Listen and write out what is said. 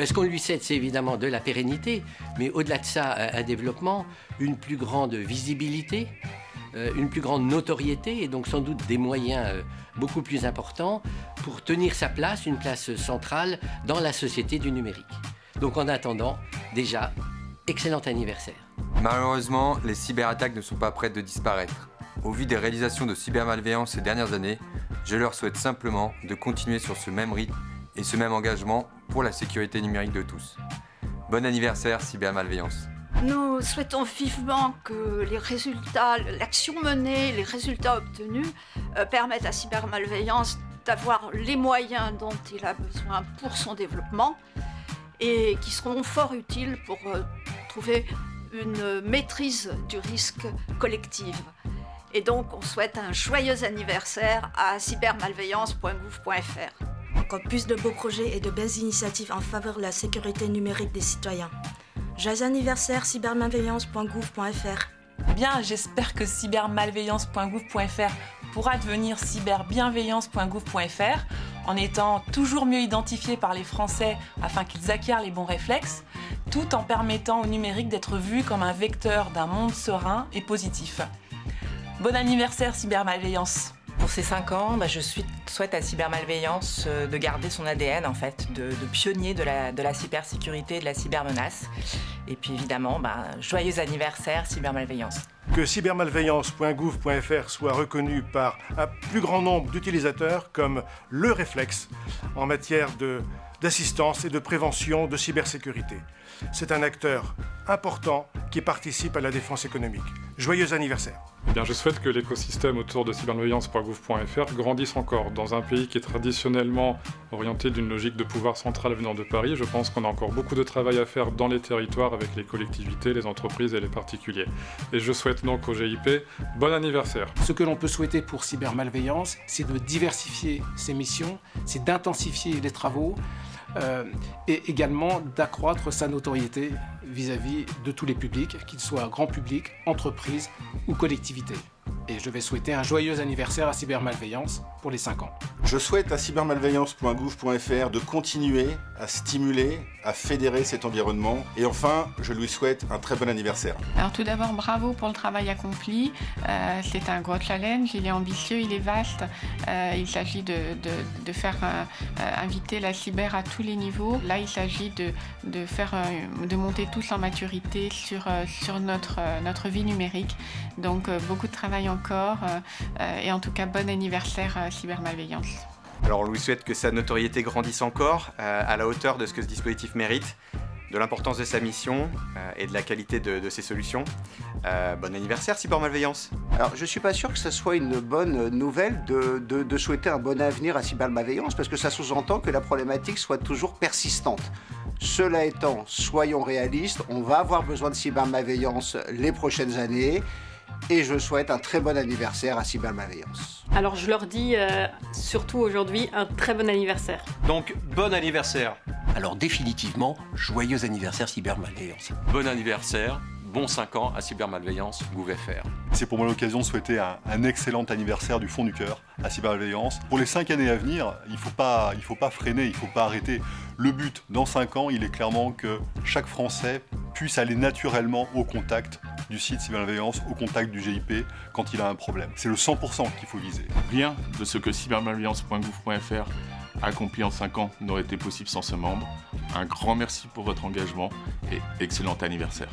Ce qu'on lui cède, c'est évidemment de la pérennité, mais au-delà de ça, un développement, une plus grande visibilité, une plus grande notoriété et donc sans doute des moyens beaucoup plus importants pour tenir sa place, une place centrale dans la société du numérique. Donc en attendant, déjà, excellent anniversaire. Malheureusement, les cyberattaques ne sont pas prêtes de disparaître. Au vu des réalisations de cybermalveillance ces dernières années, je leur souhaite simplement de continuer sur ce même rythme et ce même engagement pour la sécurité numérique de tous. Bon anniversaire, cybermalveillance. Nous souhaitons vivement que les résultats, l'action menée, les résultats obtenus permettent à cybermalveillance d'avoir les moyens dont il a besoin pour son développement et qui seront fort utiles pour trouver une maîtrise du risque collective. Et donc, on souhaite un joyeux anniversaire à cybermalveillance.gouv.fr. Encore plus de beaux projets et de belles initiatives en faveur de la sécurité numérique des citoyens. Joyeux anniversaire cybermalveillance.gouv.fr. Bien, j'espère que cybermalveillance.gouv.fr pourra devenir cyberbienveillance.gouv.fr en étant toujours mieux identifié par les Français afin qu'ils acquièrent les bons réflexes, tout en permettant au numérique d'être vu comme un vecteur d'un monde serein et positif. Bon anniversaire cybermalveillance. Pour ces 5 ans, je souhaite à cybermalveillance de garder son ADN en fait, de pionnier de la cybersécurité et de la cybermenace. Et puis évidemment, joyeux anniversaire cybermalveillance. Que cybermalveillance.gouv.fr soit reconnu par un plus grand nombre d'utilisateurs comme le réflexe en matière d'assistance et de prévention de cybersécurité. C'est un acteur important qui participe à la défense économique. Joyeux anniversaire. Je souhaite que l'écosystème autour de cybermalveillance.gouv.fr grandisse encore. Dans un pays qui est traditionnellement orienté d'une logique de pouvoir central venant de Paris, je pense qu'on a encore beaucoup de travail à faire dans les territoires avec les collectivités, les entreprises et les particuliers. Et je souhaite donc au GIP bon anniversaire. Ce que l'on peut souhaiter pour cybermalveillance, c'est de diversifier ses missions, c'est d'intensifier les travaux, et également d'accroître sa notoriété vis-à-vis de tous les publics, qu'ils soient grand public, entreprises ou collectivités. Et je vais souhaiter un joyeux anniversaire à Cybermalveillance pour les 5 ans. Je souhaite à cybermalveillance.gouv.fr de continuer à stimuler, à fédérer cet environnement. Et enfin, je lui souhaite un très bon anniversaire. Alors tout d'abord, bravo pour le travail accompli. C'est un gros challenge, il est ambitieux, il est vaste. Il s'agit de faire inviter la cyber à tous les niveaux. Là, il s'agit de monter tous en maturité sur notre vie numérique. Donc beaucoup de travail encore. Et en tout cas, bon anniversaire à Cybermalveillance. Alors on lui souhaite que sa notoriété grandisse encore à la hauteur de ce que ce dispositif mérite, de l'importance de sa mission et de la qualité de ses solutions. Bon anniversaire Cybermalveillance. Alors je suis pas sûr que ce soit une bonne nouvelle de souhaiter un bon avenir à Cybermalveillance parce que ça sous-entend que la problématique soit toujours persistante. Cela étant, soyons réalistes, on va avoir besoin de cybermalveillance les prochaines années. Et je souhaite un très bon anniversaire à Cybermalveillance. Alors je leur dis surtout aujourd'hui un très bon anniversaire. Donc bon anniversaire. Alors définitivement, joyeux anniversaire Cybermalveillance. Bon anniversaire, bon 5 ans à Cybermalveillance Gouv.fr. C'est pour moi l'occasion de souhaiter un excellent anniversaire du fond du cœur à Cybermalveillance. Pour les 5 années à venir, il faut pas freiner, il ne faut pas arrêter. Le but, dans 5 ans, il est clairement que chaque Français puisse aller naturellement au contact du site Cybermalveillance, au contact du GIP quand il a un problème. C'est le 100% qu'il faut viser. Rien de ce que cybermalveillance.gouv.fr a accompli en 5 ans n'aurait été possible sans ce membre. Un grand merci pour votre engagement et excellent anniversaire.